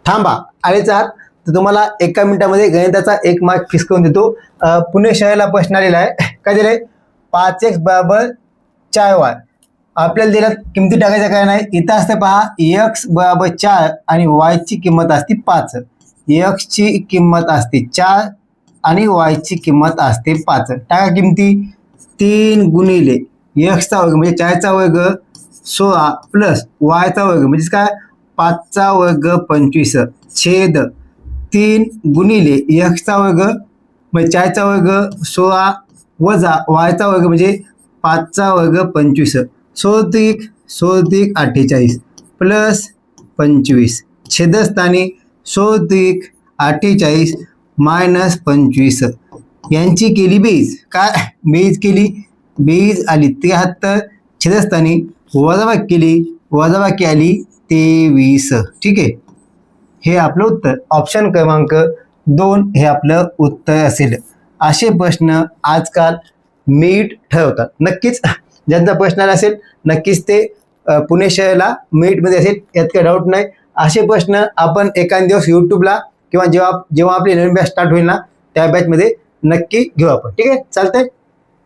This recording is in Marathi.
थांबा आलेच आहात तर तुम्हाला 1 मिनिटामध्ये गणिताचा 1 मार्क फिक्स करून देतो. पुणे शहराला प्रश्न आलेला आहे. काय दिलंय 5x बराबर 4y. आपल्याला दिल्यात किमती टाकायच्या काय नाही. इथं असते पहा x बराबर 4 आणि y ची किंमत असते 5. x ची किंमत असते 4 आणि y ची किंमत असते 5. टाका किमती. 3 गुणिले x चा वर्ग म्हणजे 4 चा वर्ग 16 प्लस y चा वर्ग म्हणजे काय 5 चा वर्ग 25 छेद 3 गुणिले x चा वर्ग म्हणजे 4 चा वर्ग 16 वजा y चा वर्ग म्हणजे 5 चा वर्ग 25 16 48 प्लस 25 छेदस्थानी 16 48 मायनस 25 यांची केली बेरीज. काय बेरीज केली. बेरीज आली 73 छेदस्थानी वजाबाकी केली वजाबाकी आली 23. ठीक आहे. हे आपलं उत्तर ऑप्शन क्रमांक 2 हे आपलं उत्तर असेल. असे प्रश्न आजकाल मीट ठरवतात. नक्कीच ज्यांचा प्रश्न आला असेल नक्कीच ते पुणे शहराला मीटमध्ये असेल यात काही डाऊट नाही. असे प्रश्न आपण एखाद दिवस यूट्यूबला किंवा जेव्हा आपली नवीन बॅच स्टार्ट होईल ना त्या बॅचमध्ये नक्की घेऊ आपण. ठीक आहे चालतंय.